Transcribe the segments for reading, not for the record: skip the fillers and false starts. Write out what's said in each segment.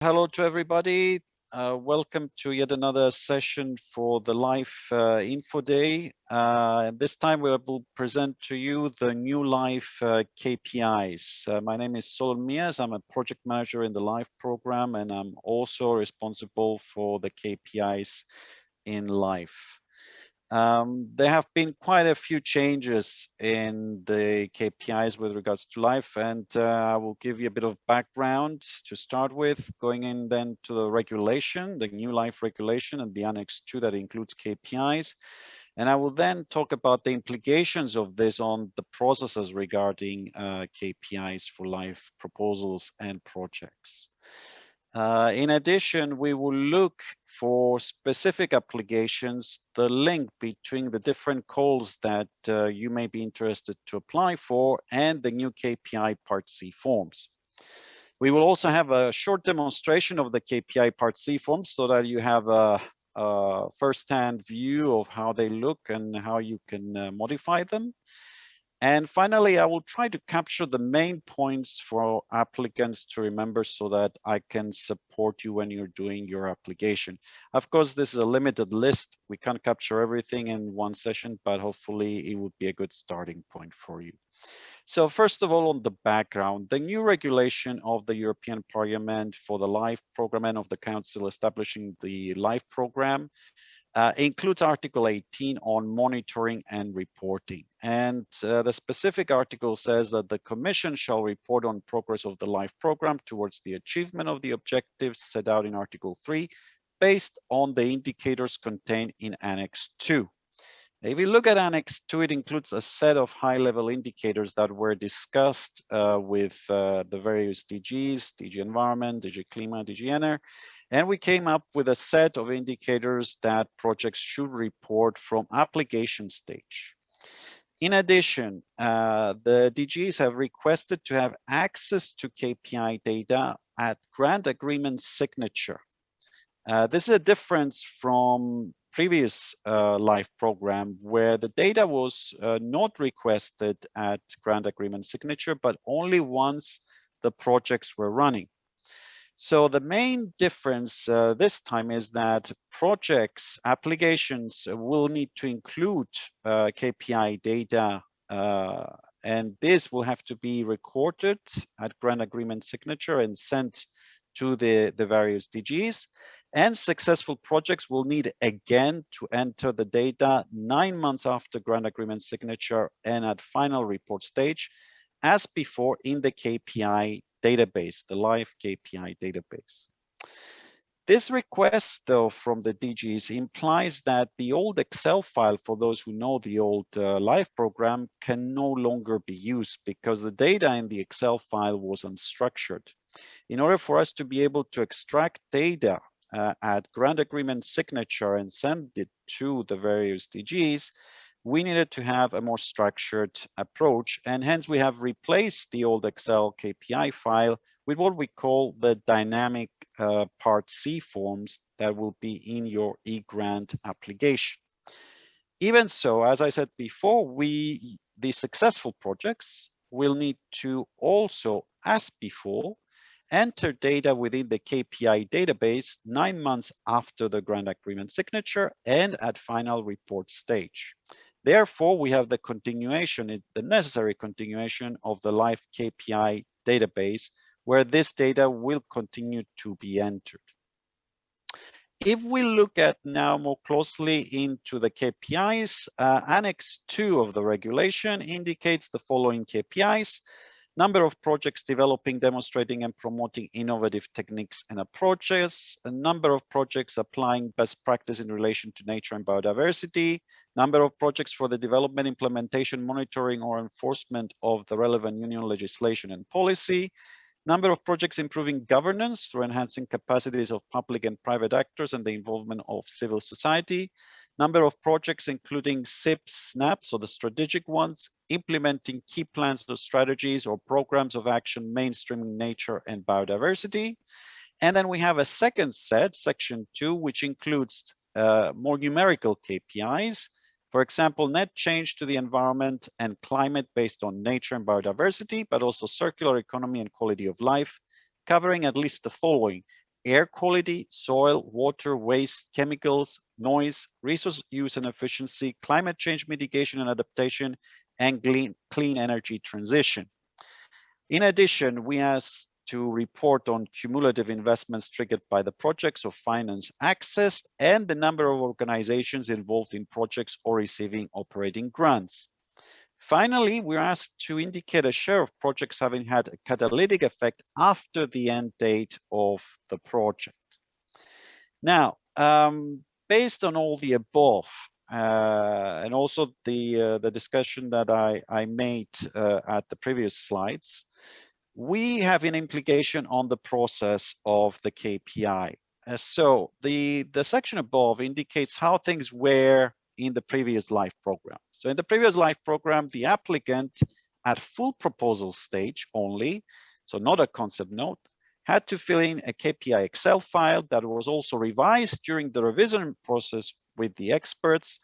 Hello to everybody. Welcome to yet another session for the Life Info Day. This time we will present to you the new Life KPIs. My name is Solon. I'm a project manager in the Life program, and I'm also responsible for the KPIs in Life. There have been quite a few changes in the KPIs with regards to Life, and I will give you a bit of background to start with, going in then to the regulation, the new Life regulation and the Annex 2 that includes KPIs. And I will then talk about the implications of this on the processes regarding KPIs for Life proposals and projects. In addition, we will look for specific applications, the link between the different calls that you may be interested to apply for and the new KPI Part C forms. We will also have a short demonstration of the KPI Part C forms so that you have a first-hand view of how they look and how you can modify them. And finally, I will try to capture the main points for applicants to remember so that I can support you when you're doing your application. Of course, this is a limited list. We can't capture everything in one session, but hopefully it would be a good starting point for you. So first of all, on the background, the new regulation of the European Parliament for the LIFE program and of the Council establishing the LIFE program includes Article 18 on monitoring and reporting. And the specific article says that the Commission shall report on progress of the LIFE program towards the achievement of the objectives set out in Article 3 based on the indicators contained in Annex 2. If you look at Annex 2, it includes a set of high-level indicators that were discussed with the various DGs, DG Environment, DG Klima, DG Ener, and we came up with a set of indicators that projects should report from application stage. In addition, the DGs have requested to have access to KPI data at grant agreement signature. This is a difference from previous LIFE program where the data was not requested at grant agreement signature, but only once the projects were running. So the main difference this time is that projects, applications will need to include KPI data and this will have to be recorded at grant agreement signature and sent to the various DGs. And successful projects will need again to enter the data 9 months after grant agreement signature and at final report stage, as before in the KPI database, the live KPI database. This request, though, from the DGs implies that the old Excel file, for those who know the old live program, can no longer be used because the data in the Excel file was unstructured. In order for us to be able to extract data at grant agreement signature and send it to the various DGs, we needed to have a more structured approach, and hence we have replaced the old Excel KPI file with what we call the dynamic Part C forms that will be in your e-grant application. Even so, as I said before, the successful projects will need to also, as before, enter data within the KPI database 9 months after the grant agreement signature and at final report stage. Therefore, we have the continuation, the necessary continuation of the live KPI database where this data will continue to be entered. If we look at now more closely into the KPIs, Annex 2 of the regulation indicates the following KPIs: number of projects developing, demonstrating, and promoting innovative techniques and approaches, a number of projects applying best practice in relation to nature and biodiversity, number of projects for the development, implementation, monitoring, or enforcement of the relevant union legislation and policy, number of projects improving governance through enhancing capacities of public and private actors and the involvement of civil society, number of projects including SIPs, SNAPs, or the strategic ones, implementing key plans or strategies or programs of action, mainstreaming nature and biodiversity. And then we have a second set, section 2, which includes more numerical KPIs. For example, net change to the environment and climate based on nature and biodiversity, but also circular economy and quality of life, covering at least the following: air quality, soil, water, waste, chemicals, noise, resource use and efficiency, climate change mitigation and adaptation, and clean energy transition. In addition, we asked to report on cumulative investments triggered by the projects of finance accessed and the number of organizations involved in projects or receiving operating grants. Finally, we're asked to indicate a share of projects having had a catalytic effect after the end date of the project. Now, based on all the above, and also the discussion that I made at the previous slides, we have an implication on the process of the KPI. So the section above indicates how things were in the previous life program. So in the previous life program, the applicant at full proposal stage only, so not a concept note, had to fill in a KPI Excel file that was also revised during the revision process with the experts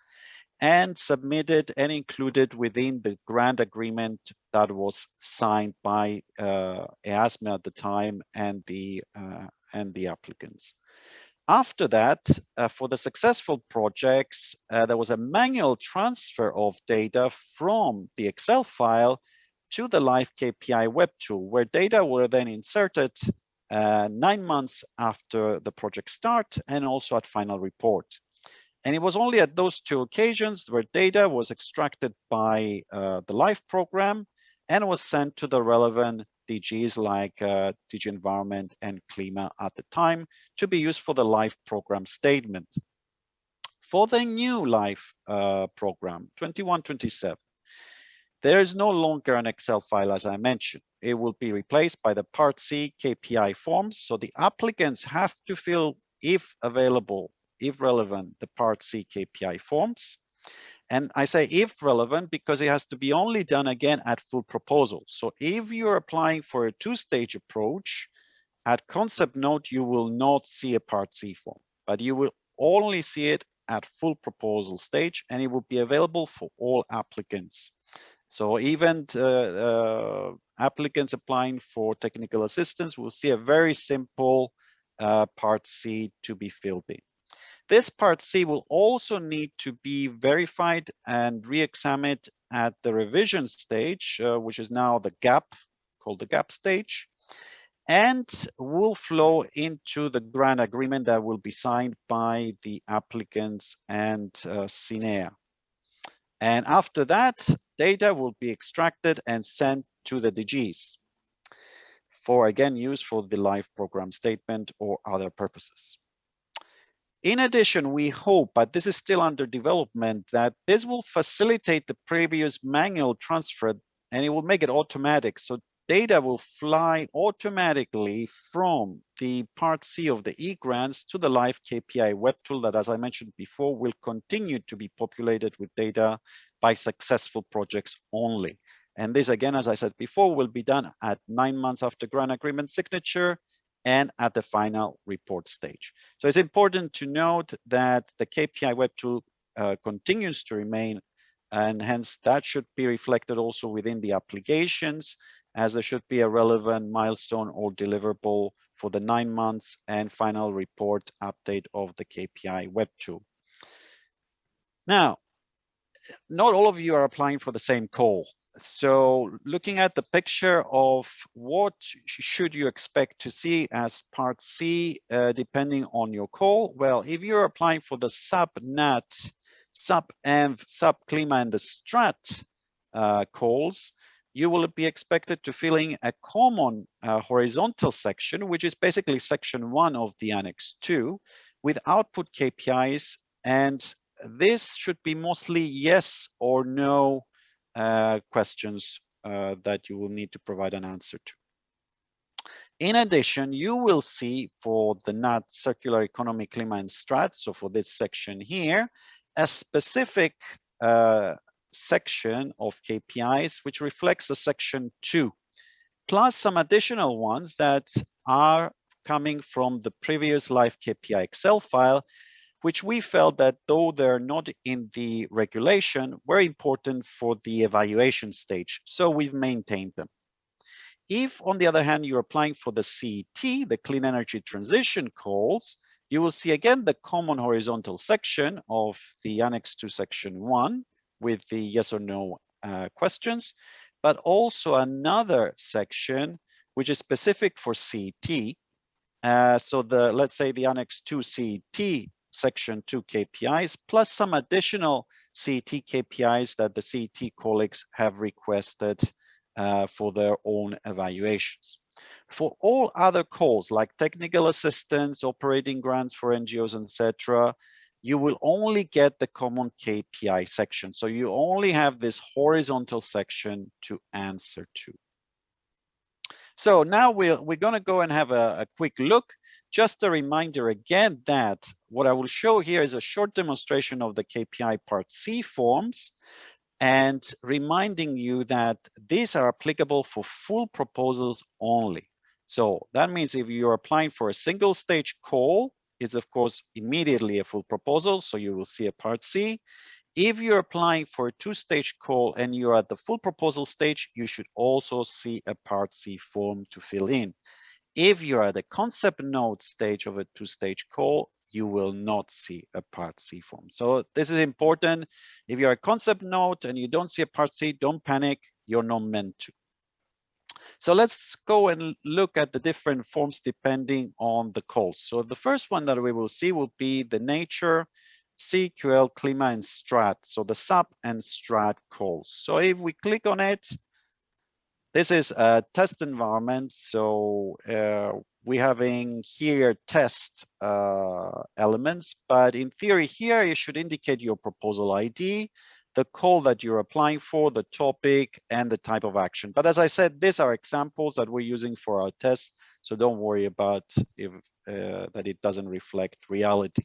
and submitted and included within the grant agreement that was signed by EASME at the time and the applicants. After that, for the successful projects, there was a manual transfer of data from the Excel file to the live KPI web tool, where data were then inserted 9 months after the project start and also at final report. And it was only at those 2 occasions where data was extracted by the live program and was sent to the relevant DGs like DG Environment and Klima at the time to be used for the live program statement. For the new live program, 21-27, there is no longer an Excel file, as I mentioned. It will be replaced by the Part C KPI forms. So the applicants have to fill, if available, if relevant, the Part C KPI forms. And I say if relevant because it has to be only done again at full proposal. So if you're applying for a 2-stage approach, at concept note, you will not see a Part C form, but you will only see it at full proposal stage, and it will be available for all applicants. So even applicants applying for technical assistance will see a very simple Part C to be filled in. This Part C will also need to be verified and re-examined at the revision stage, which is now the gap, called the gap stage, and will flow into the grant agreement that will be signed by the applicants and CINEA. And after that, data will be extracted and sent to the DGs for, again, use for the live program statement or other purposes. In addition, we hope, but this is still under development, that this will facilitate the previous manual transfer and it will make it automatic. So data will fly automatically from the Part C of the e-grants to the live KPI web tool that, as I mentioned before, will continue to be populated with data by successful projects only. And this, again, as I said before, will be done at 9 months after grant agreement signature and at the final report stage. So it's important to note that the KPI web tool continues to remain, and hence that should be reflected also within the applications, as there should be a relevant milestone or deliverable for the 9 months and final report update of the KPI web tool. Now, not all of you are applying for the same call. So looking at the picture of what should you expect to see as Part C, depending on your call, well, if you're applying for the sub-NAT, sub-ENV, sub-Klima, and the STRAT calls, you will be expected to fill in a common horizontal section, which is basically section 1 of the Annex 2, with output KPIs, and this should be mostly yes or no questions that you will need to provide an answer to. In addition, you will see for the NAT circular economy, Klima, and STRAT, so for this section here, a specific section of KPIs which reflects the section 2, plus some additional ones that are coming from the previous live KPI Excel file, which we felt that though they're not in the regulation, were important for the evaluation stage. So we've maintained them. If, on the other hand, you're applying for the CET, the Clean Energy Transition calls, you will see again the common horizontal section of the Annex 2 Section 1 with the yes or no questions, but also another section which is specific for CET. So let's say the Annex 2 CET Section 2 KPIs, plus some additional CET KPIs that the CET colleagues have requested for their own evaluations. For all other calls like technical assistance, operating grants for NGOs, etc., you will only get the common KPI section. So you only have this horizontal section to answer to. So now we're going to go and have a quick look. Just a reminder again that what I will show here is a short demonstration of the KPI Part C forms, and reminding you that these are applicable for full proposals only. So that means if you're applying for a single stage call, it's of course immediately a full proposal, so you will see a Part C. If you're applying for a two-stage call and you're at the full proposal stage, you should also see a Part C form to fill in. If you're at the concept note stage of a two-stage call, you will not see a Part C form. So this is important. If you're a concept note and you don't see a Part C, don't panic, you're not meant to. So let's go and look at the different forms depending on the calls. So the first one that we will see will be the nature, CQL, Clima, and Strat. So the SAP and Strat calls. So if we click on it, this is a test environment. So we're having here test elements, but in theory here, you should indicate your proposal ID, the call that you're applying for, the topic, and the type of action. But as I said, these are examples that we're using for our test. So don't worry about if that it doesn't reflect reality.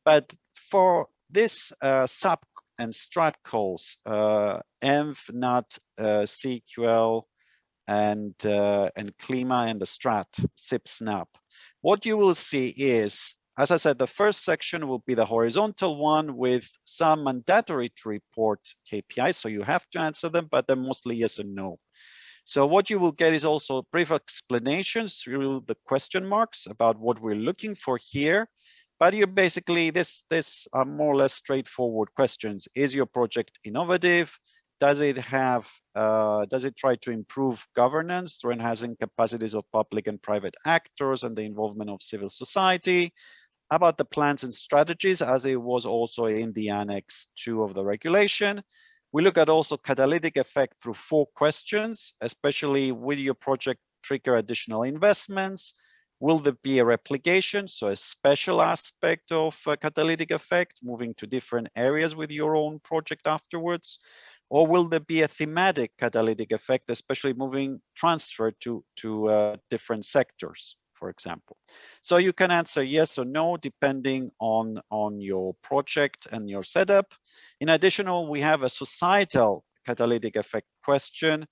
But for this SAP and Strat calls, env, NAT, CQL, and Clima and the Strat, SIP, SNAP. What you will see is, as I said, the first section will be the horizontal one with some mandatory to report KPIs. So you have to answer them, but they're mostly yes and no. So what you will get is also brief explanations through the question marks about what we're looking for here. But you're basically, this are more or less straightforward questions. Is your project innovative? Does it try to improve governance through enhancing capacities of public and private actors and the involvement of civil society? About the plans and strategies, as it was also in the Annex 2 of the regulation. We look at also catalytic effect through 4 questions, especially will your project trigger additional investments? Will there be a replication, so a special aspect of catalytic effect, moving to different areas with your own project afterwards? Or will there be a thematic catalytic effect, especially moving transfer to different sectors, for example? So you can answer yes or no, depending on your project and your setup. In addition, we have a societal catalytic effect question,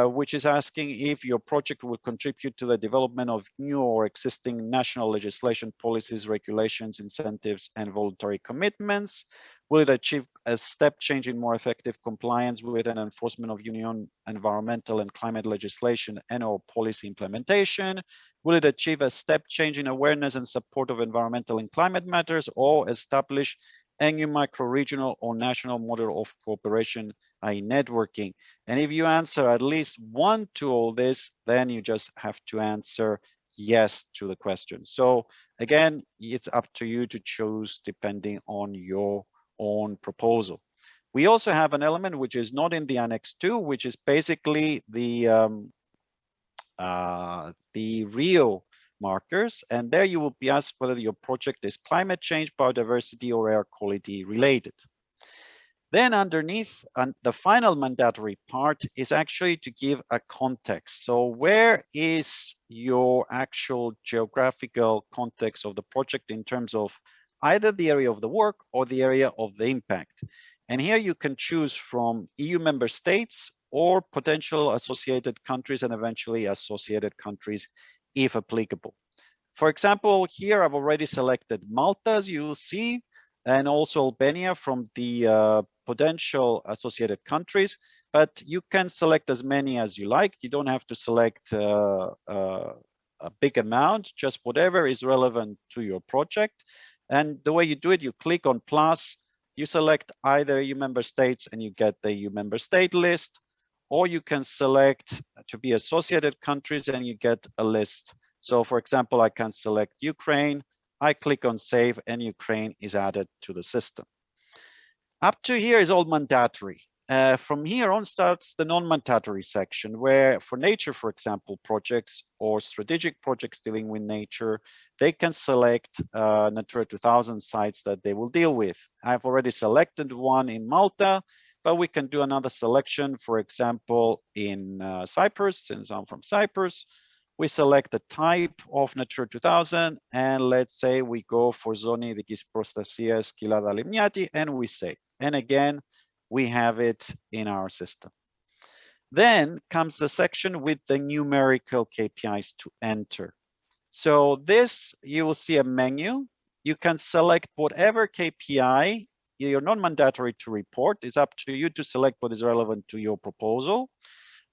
which is asking if your project will contribute to the development of new or existing national legislation, policies, regulations, incentives, and voluntary commitments. Will it achieve a step change in more effective compliance with and enforcement of union environmental and climate legislation and or policy implementation? Will it achieve a step change in awareness and support of environmental and climate matters, or establish a new micro-regional or national model of cooperation, i.e. networking? And if you answer at least one to all this, then you just have to answer yes to the question. So again, it's up to you to choose depending on your own proposal. We also have an element which is not in the Annex 2, which is basically the Rio markers, and there you will be asked whether your project is climate change, biodiversity, or air quality related. Then underneath, the final mandatory part is actually to give a context. So where is your actual geographical context of the project in terms of either the area of the work or the area of the impact? And here you can choose from EU member states or potential associated countries and eventually associated countries if applicable. For example, here I've already selected Malta, as you'll see, and also Albania from the potential associated countries, but you can select as many as you like. You don't have to select a big amount, just whatever is relevant to your project. And the way you do it, you click on plus, you select either EU member states and you get the EU member state list, or you can select to be associated countries and you get a list. So for example, I can select Ukraine, I click on save and Ukraine is added to the system. Up to here is all mandatory. From here on starts the non-mandatory section where for nature, for example, projects or strategic projects dealing with nature, they can select Natura 2000 sites that they will deal with. I've already selected one in Malta, but we can do another selection, for example, in Cyprus, since I'm from Cyprus. We select the type of Natura 2000, and let's say we go for Zoni Ειδικής Προστασίας Κοιλάδα Λιμνιάτη, and we save. And again, we have it in our system. Then comes the section with the numerical KPIs to enter. So this, you will see a menu. You can select whatever KPI you're non-mandatory to report. It's up to you to select what is relevant to your proposal.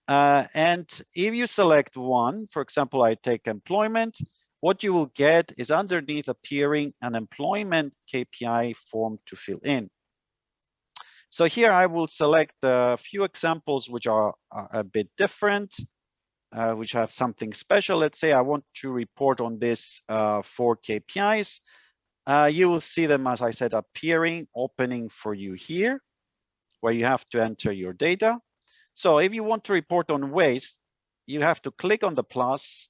And if you select one, for example, I take employment, what you will get is underneath appearing an employment KPI form to fill in. So here I will select a few examples which are a bit different, which have something special. Let's say I want to report on this 4 KPIs. You will see them, as I said, appearing, opening for you here, where you have to enter your data. So if you want to report on waste, you have to click on the plus,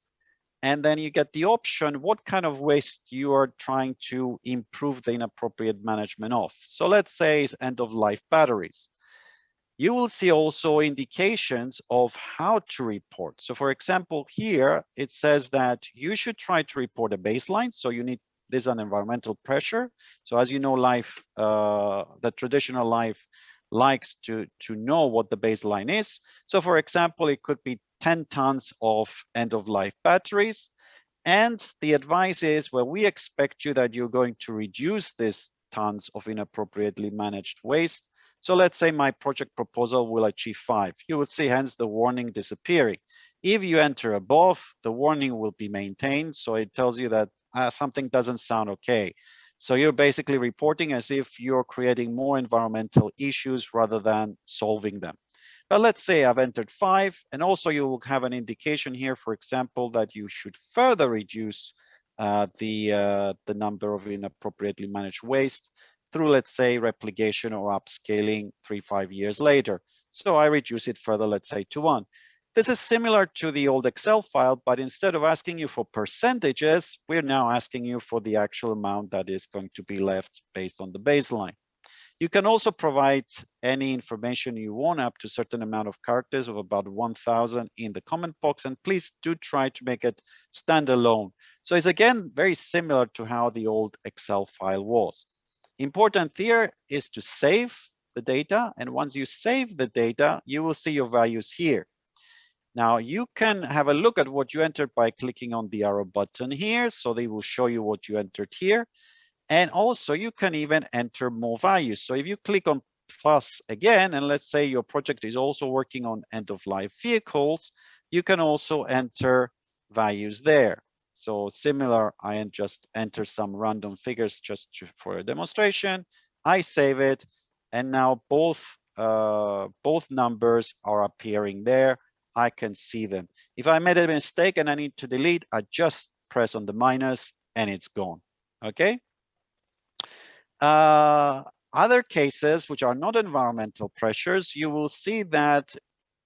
and then you get the option what kind of waste you are trying to improve the inappropriate management of. So let's say it's end-of-life batteries. You will see also indications of how to report. So for example, here it says that you should try to report a baseline. So you need this on environmental pressure. So as you know, life, the traditional life likes to know what the baseline is. So for example, it could be 10 tons of end-of-life batteries. And the advice is, well, we expect you that you're going to reduce this tons of inappropriately managed waste. So let's say my project proposal will achieve 5. You will see hence the warning disappearing. If you enter above, the warning will be maintained. So it tells you that something doesn't sound okay. So you're basically reporting as if you're creating more environmental issues rather than solving them. But let's say I've entered 5, and also you will have an indication here, for example, that you should further reduce the number of inappropriately managed waste through, let's say, replication or upscaling 3-5 years later. So I reduce it further, let's say, to 1. This is similar to the old Excel file, but instead of asking you for percentages, we're now asking you for the actual amount that is going to be left based on the baseline. You can also provide any information you want up to a certain amount of characters of about 1,000 in the comment box, and please do try to make it standalone. So it's again very similar to how the old Excel file was. Important here is to save the data, and once you save the data, you will see your values here. Now you can have a look at what you entered by clicking on the arrow button here, so they will show you what you entered here. And also you can even enter more values. So if you click on plus again, and let's say your project is also working on end-of-life vehicles, you can also enter values there. So similar, I just enter some random figures just for a demonstration. I save it, and now both numbers are appearing there. I can see them. If I made a mistake and I need to delete, I just press on the minus and it's gone. Okay. Other cases which are not environmental pressures, you will see that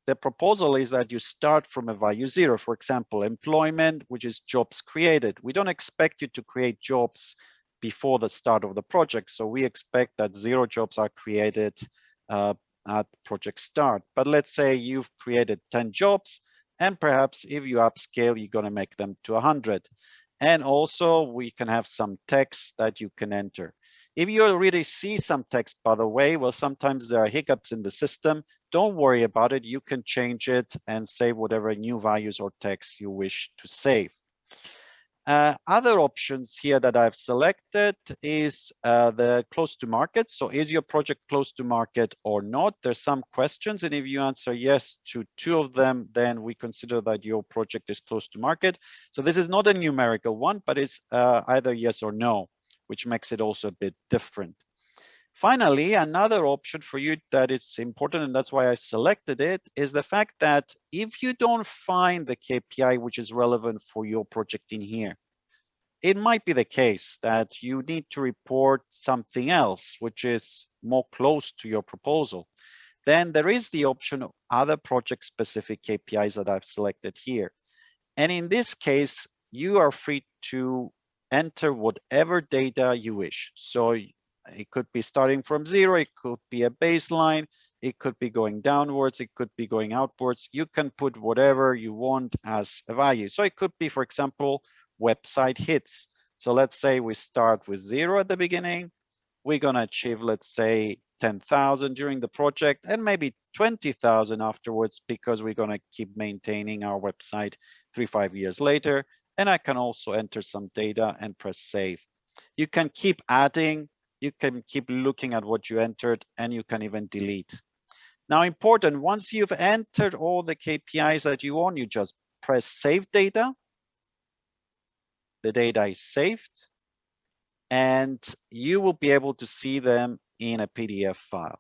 the proposal is that you start from a value 0. For example, employment, which is jobs created. We don't expect you to create jobs before the start of the project. So we expect that 0 jobs are created at project start. But let's say you've created 10 jobs, and perhaps if you upscale, you're going to make them to 100. And also we can have some text that you can enter. If you already see some text, by the way, well, sometimes there are hiccups in the system. Don't worry about it. You can change it and save whatever new values or text you wish to save. Other options here that I've selected is the close to market. So is your project close to market or not? There's some questions, and if you answer yes to 2 of them, then we consider that your project is close to market. So this is not a numerical one, but it's either yes or no, which makes it also a bit different. Finally, another option for you that it's important, and that's why I selected it, is the fact that if you don't find the KPI which is relevant for your project in here, it might be the case that you need to report something else which is more close to your proposal. Then there is the option of other project-specific KPIs that I've selected here. And in this case, you are free to enter whatever data you wish. So it could be starting from 0, it could be a baseline, it could be going downwards, it could be going outwards. You can put whatever you want as a value. So it could be, for example, website hits. So let's say we start with 0 at the beginning. We're going to achieve, let's say, 10,000 during the project and maybe 20,000 afterwards, because we're going to keep maintaining our website 3-5 years later. And I can also enter some data and press save. You can keep adding, you can keep looking at what you entered, and you can even delete. Now, important, once you've entered all the KPIs that you want, you just press save data. The data is saved, and you will be able to see them in a PDF file.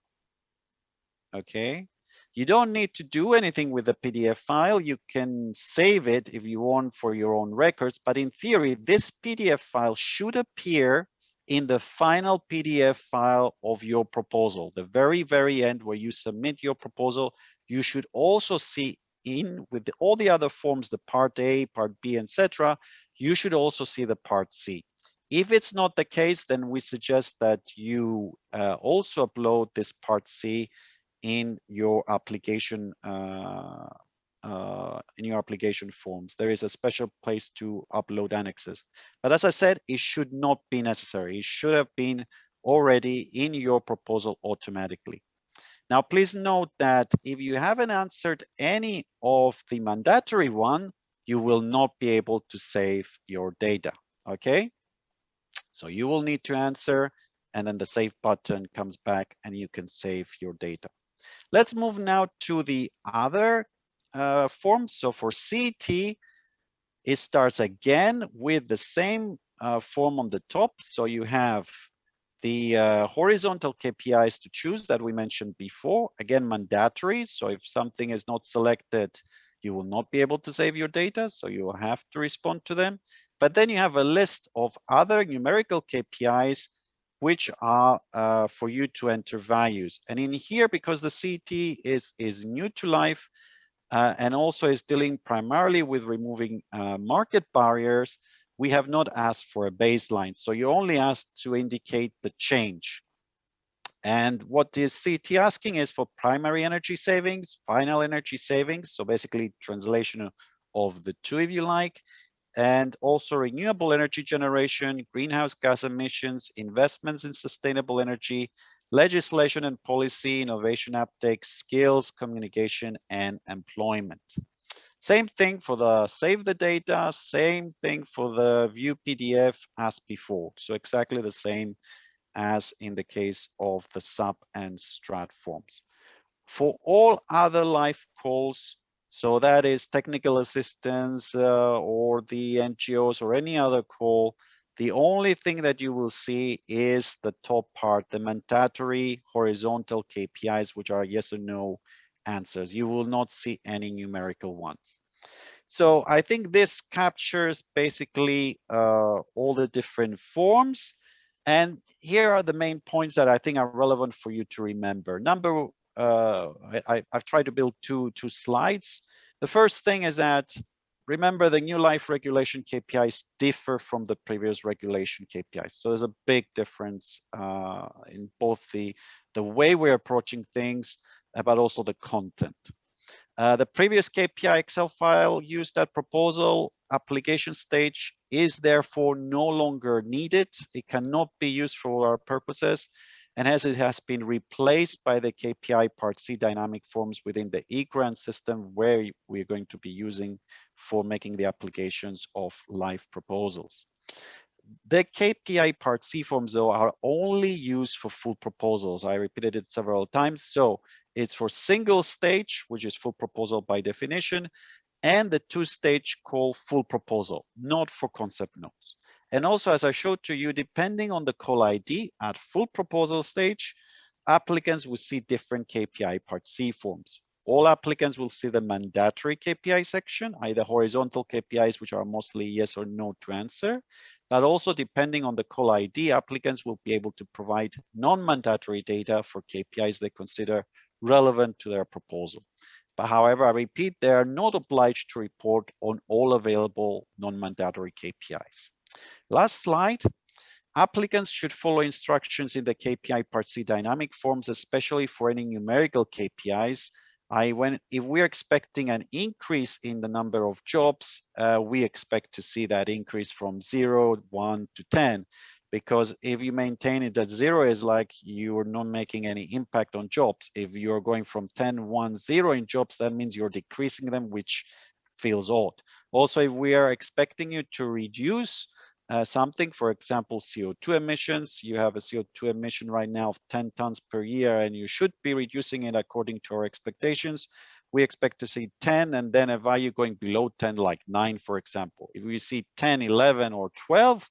Okay, you don't need to do anything with the PDF file. You can save it if you want for your own records, but in theory, this PDF file should appear in the final PDF file of your proposal. The very end where you submit your proposal, you should also see in with all the other forms, the Part A, Part B, etc. You should also see the Part C. If it's not the case, then we suggest that you also upload this Part C in your application forms. There is a special place to upload annexes. But as I said, it should not be necessary. It should have been already in your proposal automatically. Now, please note that if you haven't answered any of the mandatory one, you will not be able to save your data, okay? So you will need to answer, and then the save button comes back and you can save your data. Let's move now to the other forms. So for CET, it starts again with the same form on the top. So you have the horizontal KPIs to choose that we mentioned before, again, mandatory. So if something is not selected, you will not be able to save your data. So you will have to respond to them. But then you have a list of other numerical KPIs which are for you to enter values. And in here, because the CET is new to life and also is dealing primarily with removing market barriers, we have not asked for a baseline. So you're only asked to indicate the change. And what is CET asking is for primary energy savings, final energy savings, so basically translation of the two, if you like, and also renewable energy generation, greenhouse gas emissions, investments in sustainable energy, legislation and policy, innovation uptake, skills, communication, and employment. Same thing for the save the data, same thing for the view PDF as before. So exactly the same as in the case of the sub and strat forms. For all other live calls, so that is technical assistance or the NGOs or any other call, the only thing that you will see is the top part, the mandatory horizontal KPIs, which are yes or no answers. You will not see any numerical ones. So I think this captures basically all the different forms. And here are the main points that I think are relevant for you to remember. I've tried to build two slides. The first thing is that, remember, the new life regulation KPIs differ from the previous regulation KPIs. So there's a big difference in both the way we're approaching things, but also the content. The previous KPI Excel file used at proposal application stage is therefore no longer needed. It cannot be used for our purposes. and as it has been replaced by the KPI Part C dynamic forms within the eGrant system, where we're going to be using for making the applications of live proposals. The KPI Part C forms, though, are only used for full proposals. I repeated it several times. So it's for single stage, which is full proposal by definition, and the two-stage call full proposal, not for concept notes. And also, as I showed to you, depending on the call ID at full proposal stage, applicants will see different KPI Part C forms. All applicants will see the mandatory KPI section, either horizontal KPIs, which are mostly yes or no to answer, but also depending on the call ID, applicants will be able to provide non-mandatory data for KPIs they consider relevant to their proposal. But however, I repeat, they are not obliged to report on all available non-mandatory KPIs. Last slide. Applicants should follow instructions in the KPI Part C dynamic forms, especially for any numerical KPIs. If we're expecting an increase in the number of jobs, we expect to see that increase from 0, 1 to 10. Because if you maintain it at 0, is like you're not making any impact on jobs. If you're going from 10, 1, 0 in jobs, that means you're decreasing them, which feels odd. Also, if we are expecting you to reduce something, for example, CO2 emissions, you have a CO2 emission right now of 10 tons per year, and you should be reducing it according to our expectations. We expect to see 10 and then a value going below 10, like 9, for example. If we see 10, 11, or 12,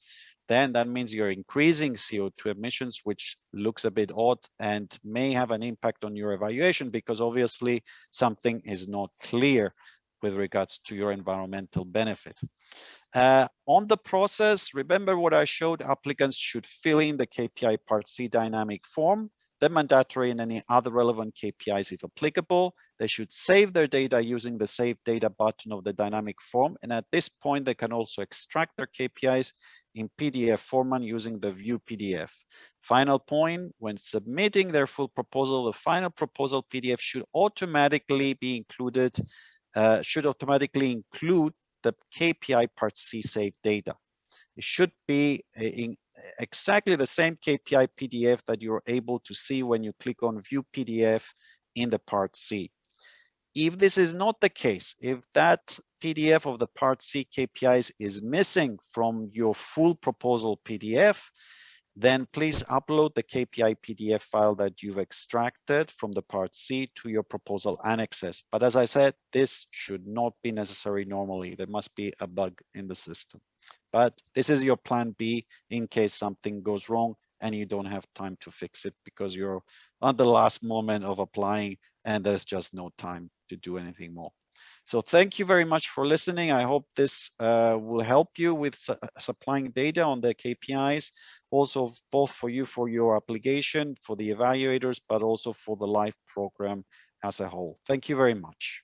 then that means you're increasing CO2 emissions, which looks a bit odd and may have an impact on your evaluation, because obviously something is not clear with regards to your environmental benefit. On the process, remember what I showed, applicants should fill in the KPI Part C dynamic form, the mandatory and any other relevant KPIs if applicable. They should save their data using the Save Data button of the dynamic form. And at this point, they can also extract their KPIs in PDF format using the View PDF. Final point, when submitting their full proposal, the final proposal PDF should automatically be included, include the KPI Part C saved data. It should be in exactly the same KPI PDF that you're able to see when you click on View PDF in the Part C. If this is not the case, if that PDF of the Part C KPIs is missing from your full proposal PDF, then please upload the KPI PDF file that you've extracted from the Part C to your proposal annexes. But as I said, this should not be necessary normally. There must be a bug in the system. But this is your plan B in case something goes wrong and you don't have time to fix it because you're on the last moment of applying and there's just no time to do anything more. So thank you very much for listening. I hope this will help you with supplying data on the KPIs, also both for you, for your application, for the evaluators, but also for the live program as a whole. Thank you very much.